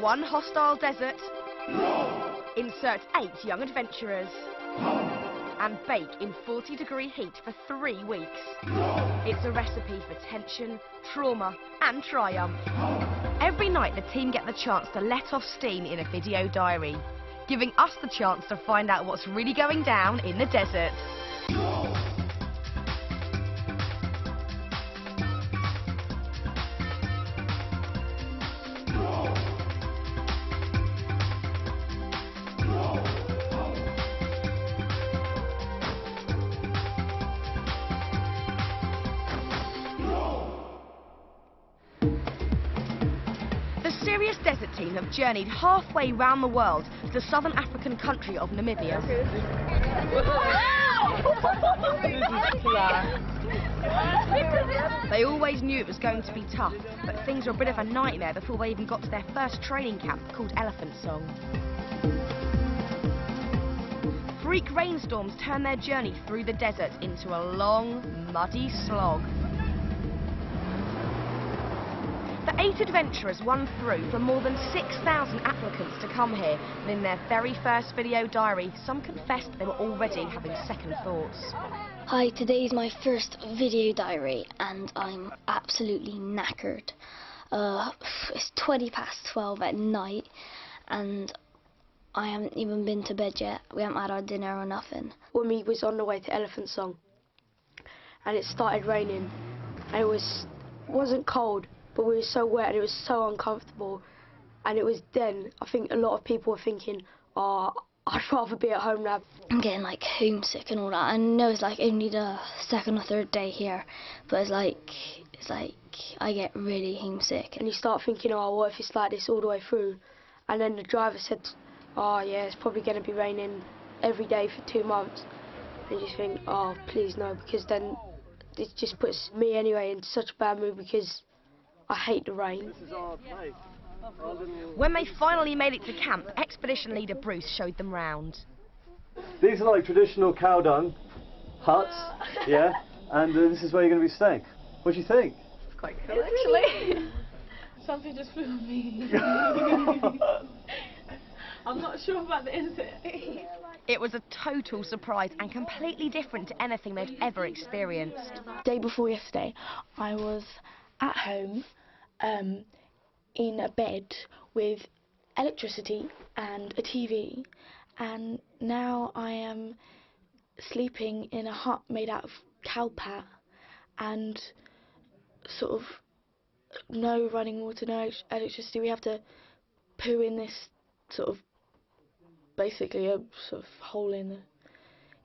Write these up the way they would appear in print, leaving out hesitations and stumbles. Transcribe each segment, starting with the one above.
one hostile desert, insert 8 young adventurers, and bake in 40-degree heat for 3 weeks. It's a recipe for tension, trauma, and triumph. Every night the team get the chance to let off steam in a video diary, giving us the chance to find out what's really going down in the desert. The Serious Desert team have journeyed halfway round the world to the southern African country of Namibia. They always knew it was going to be tough, but things were a bit of a nightmare before they even got to their first training camp called Elephant Song. Freak rainstorms turned their journey through the desert into a long, muddy slog. The 8 adventurers won through from more than 6,000 applicants to come here, and in their very first video diary, some confessed they were already having second thoughts. Hi, today's my first video diary and I'm absolutely knackered. It's 12 at night and I haven't even been to bed yet. We haven't had our dinner or nothing. When we was on the way to Elephant Song and it started raining and it wasn't cold, but we were so wet and it was so uncomfortable, and it was then I think a lot of people were thinking, oh, I'd rather be at home now. I'm getting like homesick and all that. I know it's like only the second or third day here, but it's like I get really homesick. And you start thinking, oh, what if it's like this all the way through? And then the driver said, oh yeah, it's probably going to be raining every day for 2 months. And you just think, oh, please no, because then it just puts me anyway in such a bad mood because I hate the rain. When they finally made it to camp, expedition leader Bruce showed them round. These are like traditional cow dung huts, yeah, and this is where you're going to be staying. What do you think? It's quite cool, actually. Something just flew on me. I'm not sure about the insect. It was a total surprise and completely different to anything they'd ever experienced. Day before yesterday, I was at home in a bed with electricity and a TV, and now I am sleeping in a hut made out of cowpat and sort of no running water, no electricity. We have to poo in this sort of basically a sort of hole in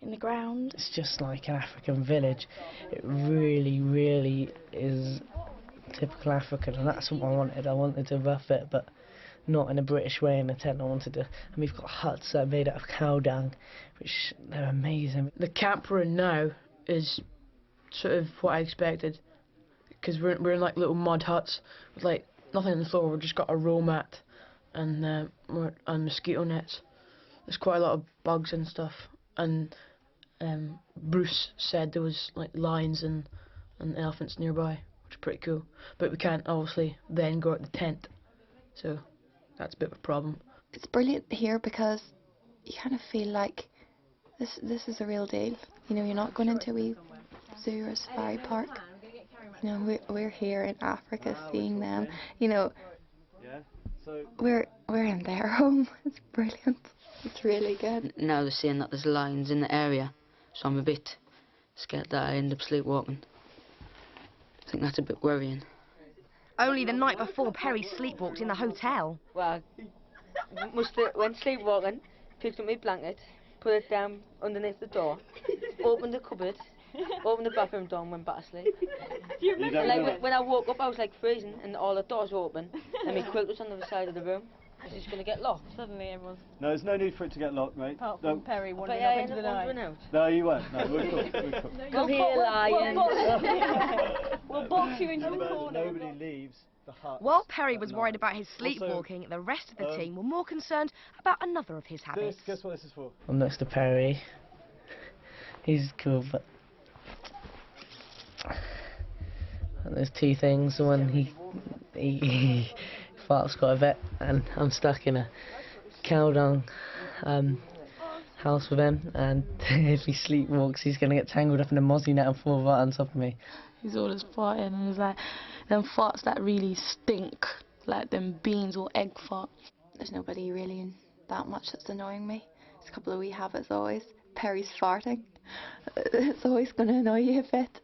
the ground. It's just like an African village. It really, really is typical African, and that's what I wanted. I wanted to rough it, but not in a British way in a tent. I wanted to, and we've got huts that are made out of cow dung, which they're amazing. The camp we're in now is sort of what I expected, because we're in like little mud huts with like nothing on the floor. We've just got a roll mat and mosquito nets. There's quite a lot of bugs and stuff, and Bruce said there was like lions and elephants nearby, which is pretty cool. But we can't obviously then go out the tent, so that's a bit of a problem. It's brilliant here because you kind of feel like this is a real deal. You know, you're not going into a wee zoo or safari park. You know, we're here in Africa seeing them. You know, we're in their home. It's brilliant. It's really good. Now they're saying that there's lions in the area, so I'm a bit scared that I end up sleepwalking. I think that's a bit worrying. Only the night before, Perry sleepwalked in the hotel. Well, went sleepwalking, picked up my blanket, put it down underneath the door, opened the cupboard, opened the bathroom door and went back to sleep. Like, when I woke up I was like freezing and all the doors were open and my quilt was on the other side of the room. Is this going to get locked? Suddenly everyone's... No, there's no need for it to get locked, mate. Apart from Perry wandering off into the night. No, you won't. No, we're cool. We're cool. Come here, lion. We'll box you into the corner. Nobody leaves the hut. While Perry was worried about his sleepwalking, the rest of the team were more concerned about another of his habits. Guess what this is for? I'm next to Perry. He's cool, but and there's two things. One, he Fart's got a vet, and I'm stuck in a cow dung house with him, and if he sleepwalks he's going to get tangled up in a mozzie net and fall right on top of me. He's always farting, and it's like them farts that really stink, like them beans or egg farts. There's nobody really that much that's annoying me. There's a couple of wee habits always. Perry's farting. It's always going to annoy you a bit.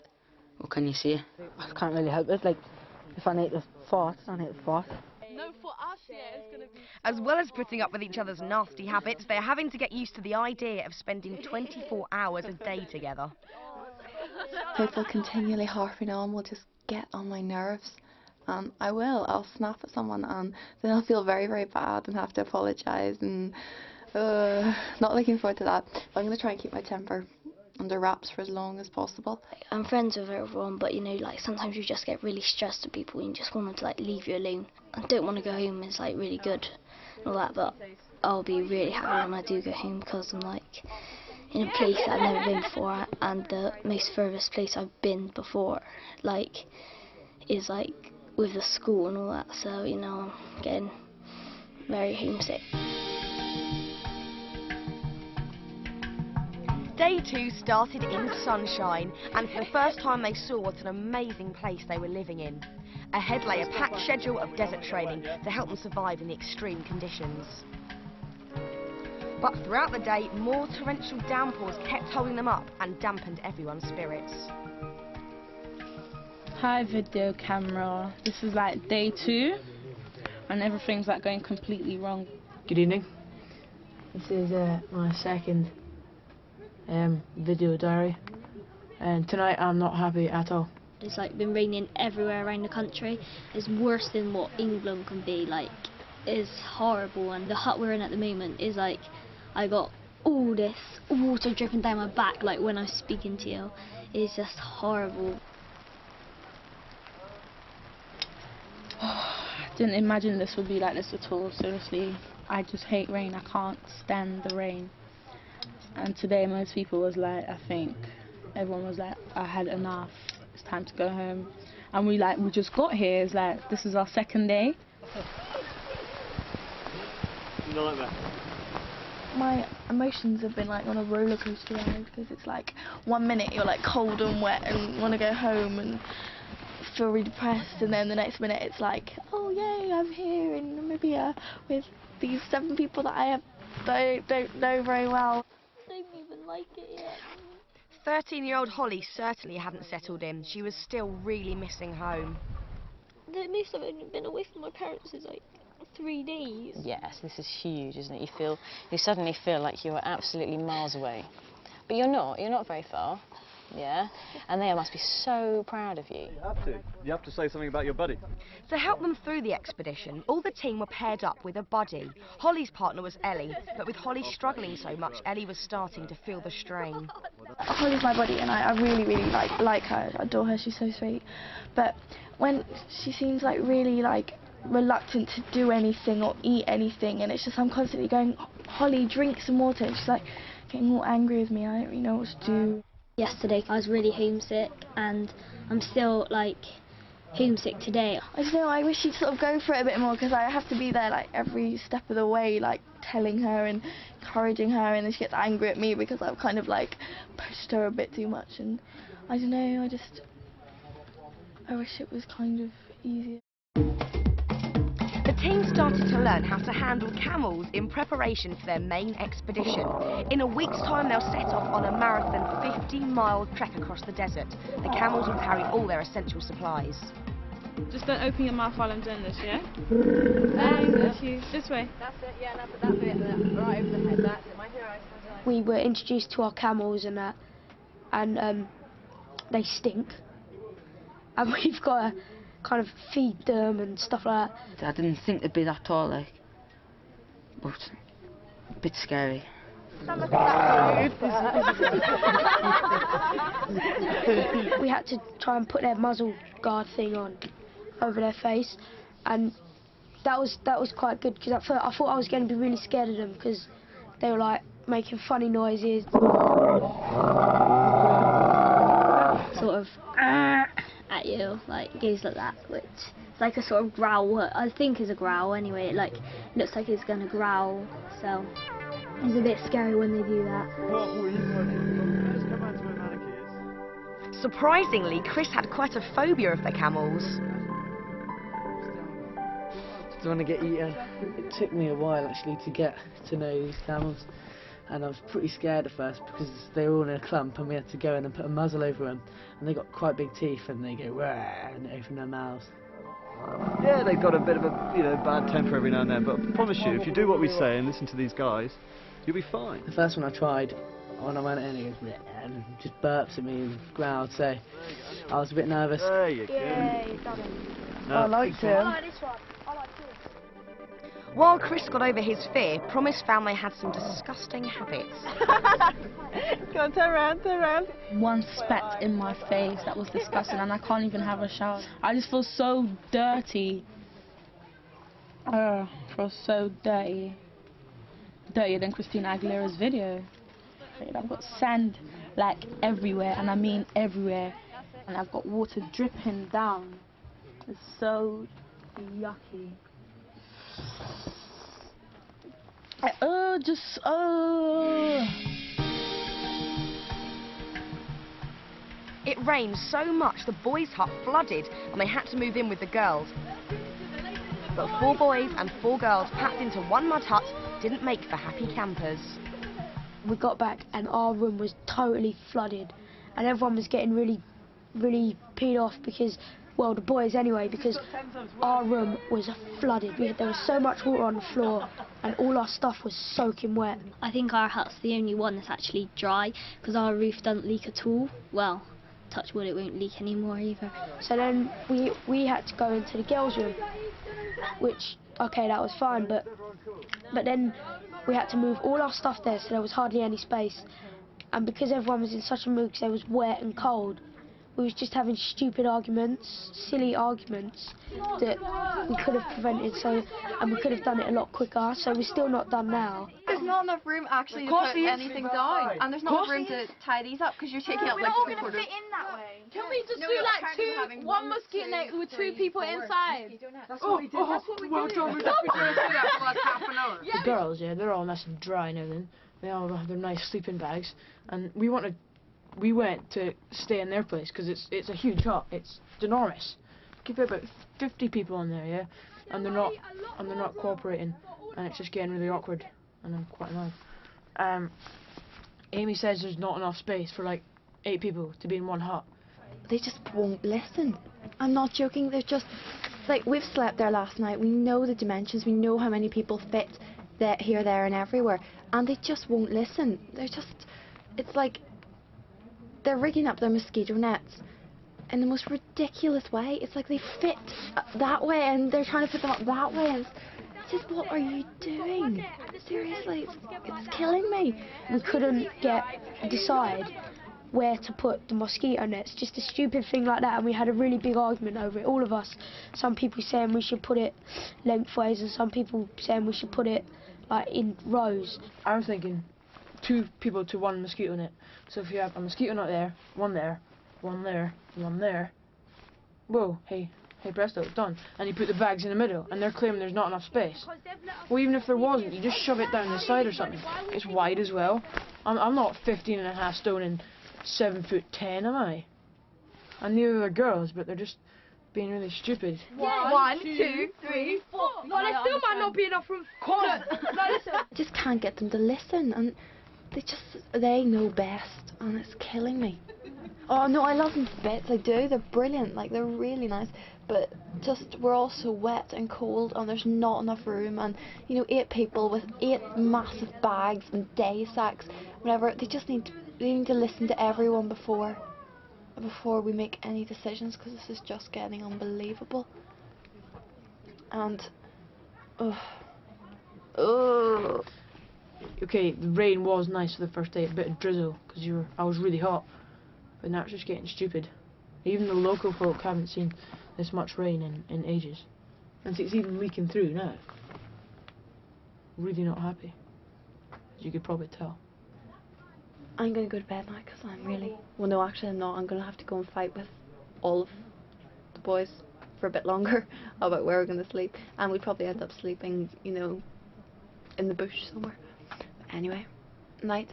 What can you say? I can't really help it. Like, if I need to fart, I need to fart. No, for us, yeah, it's going to be... As well as putting up with each other's nasty habits, they're having to get used to the idea of spending 24 hours a day together. People continually harping on will just get on my nerves. I'll snap at someone, and then I'll feel very, very bad and have to apologise, and not looking forward to that. But I'm going to try and keep my temper under wraps for as long as possible. I'm friends with everyone, but you know, like sometimes you just get really stressed at people and you just want them to like leave you alone. I don't want to go home, it's like really good and all that, but I'll be really happy when I do go home, because I'm like in a place I've never been before, and the most furthest place I've been before like is like with the school and all that, so you know, I'm getting very homesick. Day 2 started in sunshine, and for the first time they saw what an amazing place they were living in. Ahead lay a packed schedule of desert training to help them survive in the extreme conditions. But throughout the day, more torrential downpours kept holding them up and dampened everyone's spirits. Hi video camera, this is like day 2 and everything's like going completely wrong. Good evening. This is my second video diary, and tonight I'm not happy at all. It's like been raining everywhere around the country. It's worse than what England can be. Like, it's horrible, and the hut we're in at the moment is like, I got all this water dripping down my back like when I'm speaking to you. It's just horrible. Didn't imagine this would be like this at all, seriously. I just hate rain, I can't stand the rain. And today most people was like, I think everyone was like, I had enough, it's time to go home. And we just got here, it's like, this is our second day. Nightmare. My emotions have been like on a roller coaster ride, because it's like 1 minute you're like cold and wet and want to go home and feel really depressed, and then the next minute it's like, oh yay, I'm here in Namibia with these 7 people that I don't know very well. I don't even like it yet. 13-year-old Holly certainly hadn't settled in. She was still really missing home. The most I've only been away from my parents is like 3 days. Yes, this is huge, isn't it? You suddenly feel like you're absolutely miles away. But you're not very far. Yeah, and they must be so proud of you. You have to say something about your buddy. To help them through the expedition, all the team were paired up with a buddy. Holly's partner was Ellie, but with Holly struggling so much, Ellie was starting to feel the strain. Holly's my buddy, and I really, really like her. I adore her, she's so sweet. But when she seems like really like reluctant to do anything or eat anything, and it's just I'm constantly going, Holly, drink some water. And she's like getting all angry with me. I don't really know what to do. Yesterday I was really homesick, and I'm still like homesick today. I don't know, I wish she'd sort of go for it a bit more, because I have to be there like every step of the way, like telling her and encouraging her, and then she gets angry at me because I've kind of like pushed her a bit too much, and I don't know, I wish it was kind of easier. The team started to learn how to handle camels in preparation for their main expedition. In a week's time they'll set off on a marathon 15-mile trek across the desert. The camels will carry all their essential supplies. Just don't open your mouth while I'm doing this, yeah? Bless you. This way. That's it, yeah, that's it, right over the head, that's it, mind your eyes. We were introduced to our camels and that, and they stink. And we've got to kind of feed them and stuff like that. I didn't think they'd be that tall, like, but a bit scary. We had to try and put their muzzle guard thing on over their face, and that was quite good, because at first I thought I was going to be really scared of them, because they were like making funny noises, sort of, at you, like it goes like that, which is like a sort of growl. What I think is a growl anyway. It like looks like it's gonna growl, so it's a bit scary when they do that. Surprisingly, Chris had quite a phobia of the camels. Do you want to get eaten? It took me a while actually to get to know these camels, and I was pretty scared at first because they were all in a clump and we had to go in and put a muzzle over them, and they got quite big teeth and they go "Wah," and open their mouths. Yeah, they've got a bit of a bad temper every now and then, but I promise you, if you do what we say and listen to these guys, you'll be fine. The first one I tried, when I went in, he goes "Bleh," and just burps at me and growled, so I was a bit nervous. There you go. Yeah, you've done it. No. I liked him. I like this one. I like this. While Chris got over his fear, Promise found they had some disgusting habits. Go on, turn around. One spat in my face, that was disgusting, and I can't even have a shower. I just feel so dirty. I feel so dirty. Dirtier than Christina Aguilera's video. I've got sand like everywhere, and I mean everywhere, and I've got water dripping down. It's so yucky. It rained so much the boys' hut flooded and they had to move in with the girls. But 4 boys and 4 girls packed into one mud hut didn't make for happy campers. We got back and our room was totally flooded, and everyone was getting really peed off because, well, the boys anyway, because our room was flooded. There was so much water on the floor and all our stuff was soaking wet. I think our hut's the only one that's actually dry because our roof doesn't leak at all. Well, touch wood, it won't leak anymore either. So then we had to go into the girls' room, which, okay, that was fine, but then we had to move all our stuff there, so there was hardly any space. And because everyone was in such a mood because it was wet and cold, we was just having stupid arguments, silly arguments that we could have prevented, and we could have done it a lot quicker, so we're still not done now. There's not enough room actually to put anything down, and there's not enough room to tie these up because you're taking up like 3/4. that way. Can we just do like one mosquito net with 2 people inside? That's what we did. That's what we did. Well done, we did that for like half an hour. The girls, yeah, they're all nice and dry and everything. They all have their nice sleeping bags, and we went to stay in their place because it's a huge hut. It's enormous. Keep about 50 people in there, yeah, and they're not cooperating, and it's just getting really awkward, and I'm quite annoyed. Amy says there's not enough space for like 8 people to be in one hut. They just won't listen. I'm not joking. They're just like, we've slept there last night. We know the dimensions. We know how many people fit here, there, and everywhere, and they just won't listen. They're just, it's like they're rigging up their mosquito nets in the most ridiculous way. It's like they fit that way and they're trying to put them up that way, and it's just, what are you doing? Seriously, it's killing me. We couldn't decide where to put the mosquito nets, just a stupid thing like that, and we had a really big argument over it, all of us. Some people saying we should put it lengthways and some people saying we should put it like in rows. I was thinking 2 people to 1 mosquito net. So if you have a mosquito net there, 1 there, 1 there, 1 there, whoa, hey presto, done. And you put the bags in the middle, and they're claiming there's not enough space. Well, even if there wasn't, you just shove it down the side or something. It's wide as well. I'm not 15.5 stone and 7'10", am I? And neither are girls, but they're just being really stupid. 1, 2, 3, 4. No, there still might not be enough room. Just can't get them to listen, and they know best, and it's killing me. Oh no, I love them to bits. I do. They're brilliant. Like, they're really nice. But just, we're all so wet and cold, and there's not enough room. And 8 people with 8 massive bags and day sacks, whatever. They need to listen to everyone before we make any decisions, because this is just getting unbelievable. And Okay, the rain was nice for the first day, a bit of drizzle, because I was really hot, but now it's just getting stupid. Even the local folk haven't seen this much rain in ages, and it's even leaking through now. Really not happy, as you could probably tell. I'm going to go to bed now because I'm really... Well, no, actually I'm not. I'm going to have to go and fight with all of the boys for a bit longer about where we're going to sleep, and we'd probably end up sleeping, you know, in the bush somewhere. Anyway, night.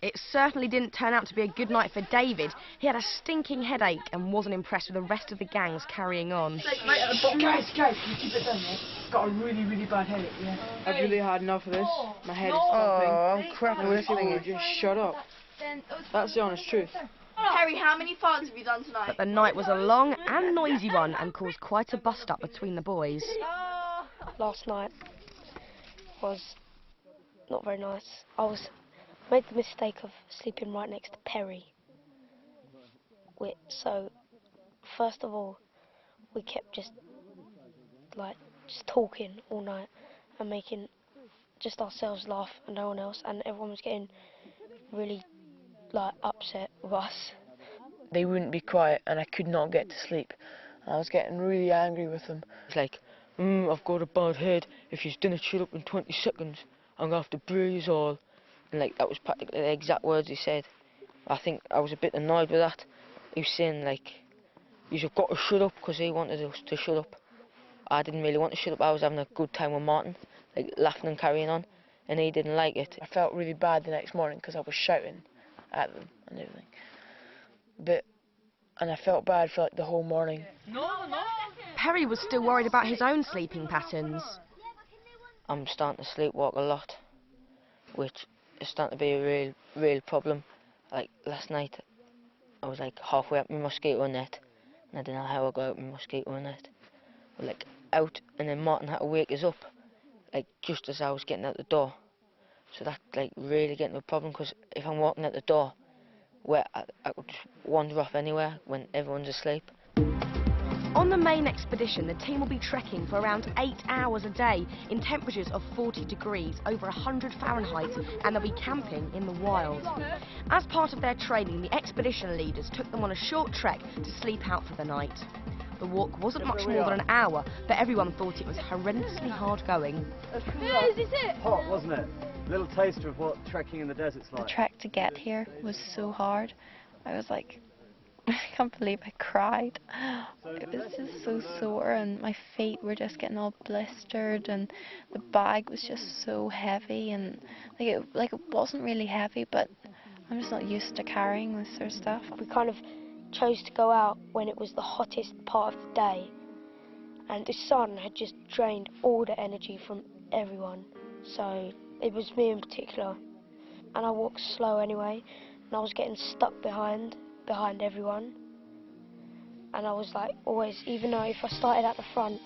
It certainly didn't turn out to be a good night for David. He had a stinking headache and wasn't impressed with the rest of the gangs carrying on. Guys, can you keep it down, yeah? Got a really, really bad headache, yeah? I've really had enough of this. My head is thumping. Oh, I'm crap at this. Just shut up. That's the honest truth. Harry, how many farts have you done tonight? But the night was a long and noisy one and caused quite a bust-up between the boys. Last night was not very nice. Made the mistake of sleeping right next to Perry. So, first of all, we kept just talking all night and making just ourselves laugh and no one else, and everyone was getting really upset with us. They wouldn't be quiet and I could not get to sleep. I was getting really angry with them. It's like, I've got a bad head. If you didn't shut up in 20 seconds, I'm going to have to bruise all. And that was practically the exact words he said. I think I was a bit annoyed with that. He was saying you've got to shut up, because he wanted us to shut up. I didn't really want to shut up. I was having a good time with Martin, laughing and carrying on, and he didn't like it. I felt really bad the next morning because I was shouting at them and everything. And I felt bad for the whole morning. Perry was still worried about his own sleeping patterns. I'm starting to sleepwalk a lot, which is starting to be a real problem. Last night, I was halfway up my mosquito net, and I didn't know how I got out my mosquito net. We're out, and then Martin had to wake us up, just as I was getting out the door. So that's really getting a problem, because if I'm walking out the door, I could just wander off anywhere when everyone's asleep. On the main expedition, the team will be trekking for around 8 hours a day in temperatures of 40 degrees, over 100 Fahrenheit, and they'll be camping in the wild. As part of their training, the expedition leaders took them on a short trek to sleep out for the night. The walk wasn't much more than an hour, but everyone thought it was horrendously hard going. Yes, is it? Hot, wasn't it? A little taster of what trekking in the desert's like. The trek to get here was so hard. I was like, I can't believe I cried. It was just so sore, and my feet were just getting all blistered, and the bag was just so heavy, and it wasn't really heavy, but I'm just not used to carrying this sort of stuff. We kind of chose to go out when it was the hottest part of the day, and the sun had just drained all the energy from everyone, so it was me in particular, and I walked slow anyway, and I was getting stuck behind everyone, and I was always, even though if I started at the front,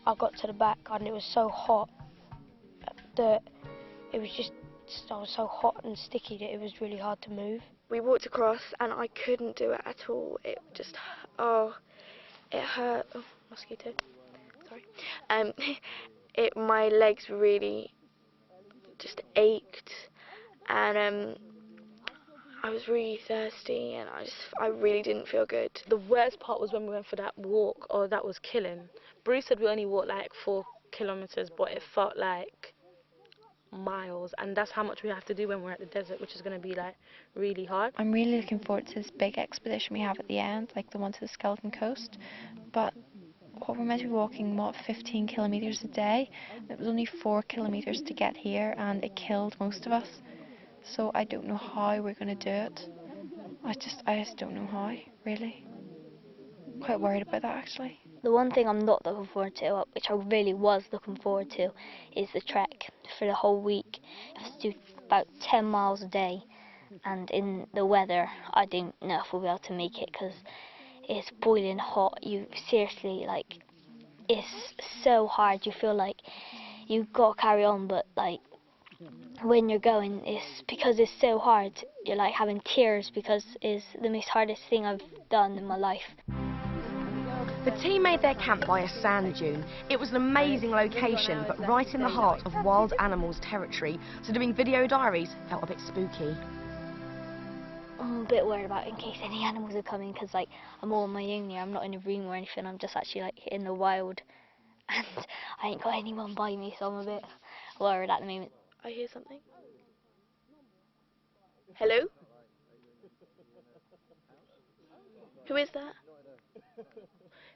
I got to the back, and it was so hot that I was so hot and sticky that it was really hard to move. We walked across and I couldn't do it at all. It just, it hurt. Oh, mosquito. Sorry. My legs really just ached, and I was really thirsty, and I really didn't feel good. The worst part was when we went for that walk, that was killing. Bruce said we only walked 4 kilometers, but it felt like miles, and that's how much we have to do when we're at the desert, which is going to be really hard. I'm really looking forward to this big expedition we have at the end, the one to the Skeleton Coast, but what we're meant to be walking, 15 kilometers a day. It was only 4 kilometers to get here, and it killed most of us. So I don't know how we're going to do it. I just don't know how, really. I'm quite worried about that, actually. The one thing I'm not looking forward to, which I really was looking forward to, is the trek for the whole week. I have to do about 10 miles a day, and in the weather, I don't know if we'll be able to make it, because it's boiling hot. You seriously, it's so hard. You feel like you've got to carry on, but when you're going, it's because it's so hard, you're having tears, because it's the most hardest thing I've done in my life. The team made their camp by a sand dune. It was an amazing location, but right in the heart of wild animals territory, so doing video diaries felt a bit spooky. I'm a bit worried about in case any animals are coming, because I'm all on my own here. I'm not in a room or anything. I'm just actually in the wild, and I ain't got anyone by me, so I'm a bit worried at the moment. I hear something. Hello? Who is that?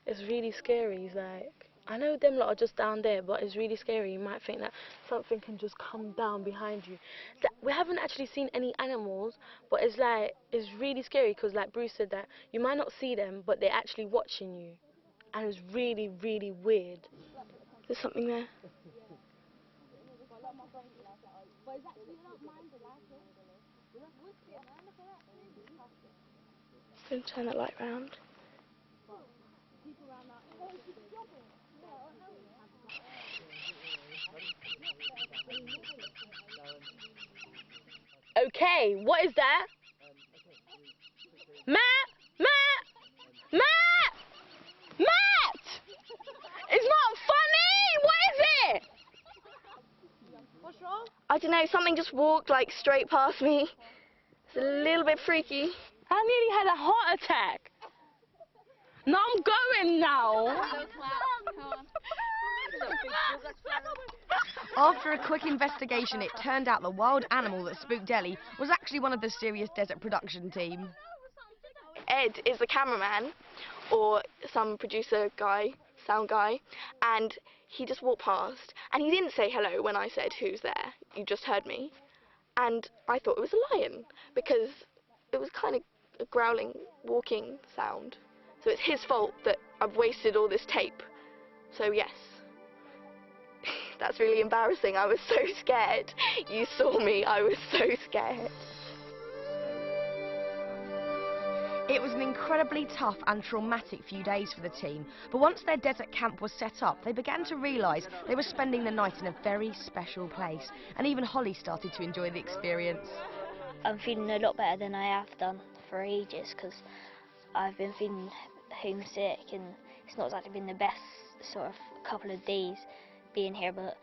It's really scary. It's like, I know them lot are just down there, but it's really scary. You might think that something can just come down behind you. We haven't actually seen any animals, but it's like, it's really scary because like Bruce said that you might not see them, but they're actually watching you. And it's really, really weird. There's something there. Don't turn that light round. Okay, what is that? Matt! Matt! Matt! Matt! It's not funny! What is it? What's wrong? I don't know, something just walked like straight past me. It's a little bit freaky. I nearly had a heart attack. No, I'm going now. After a quick investigation, it turned out the wild animal that spooked Ellie was actually one of the Serious Desert production team. Ed is the cameraman, or some producer guy, sound guy, and he just walked past, and he didn't say hello when I said, "Who's there?" You just heard me. And I thought it was a lion, because it was kind of a growling, walking sound. So it's his fault that I've wasted all this tape. So yes. That's really embarrassing. I was so scared. You saw me. I was so scared. It was an incredibly tough and traumatic few days for the team, but once their desert camp was set up, they began to realise they were spending the night in a very special place, and even Holly started to enjoy the experience. I'm feeling a lot better than I have done for ages, because I've been feeling homesick, and it's not exactly been the best sort of couple of days being here, but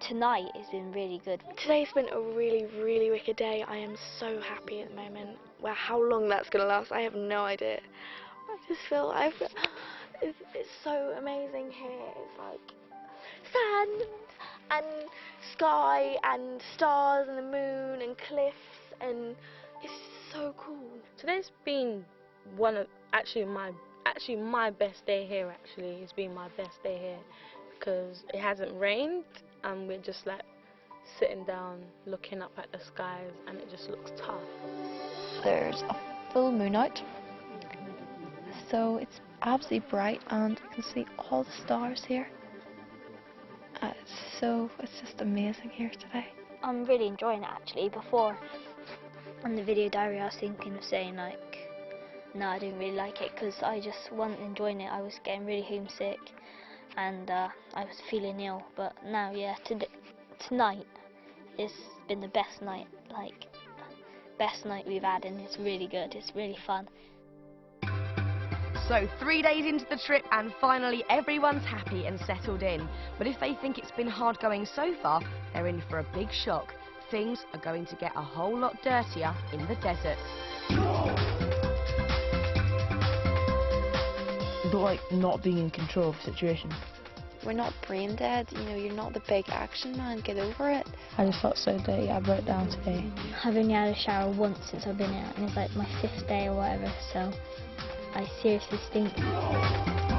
tonight has been really good. Today's been a really, really wicked day. I am so happy at the moment. Well, how long that's going to last, I have no idea. I just feel, it's so amazing here. It's like sand and sky and stars and the moon and cliffs, and it's so cool. Today's been one of my best day here. Actually, it's been my best day here because it hasn't rained and we're just like sitting down looking up at the skies, and it just looks tough. There's a full moon out, so it's absolutely bright, and you can see all the stars here. It's just amazing here today. I'm really enjoying it actually. Before, on the video diary, I was thinking of saying like, no, I didn't really like it because I just wasn't enjoying it. I was getting really homesick and I was feeling ill. But now, yeah, tonight has been the best night, like best night we've had, and it's really good. It's really fun. So 3 days into the trip and finally everyone's happy and settled in. But if they think it's been hard going so far, they're in for a big shock. Things are going to get a whole lot dirtier in the desert. But like not being in control of the situation. We're not brain dead, you know, you're not the big action man, get over it. I just felt so dirty, I broke down today. I've only had a shower once since I've been here, and it's like my 5th day or whatever, so I seriously stink.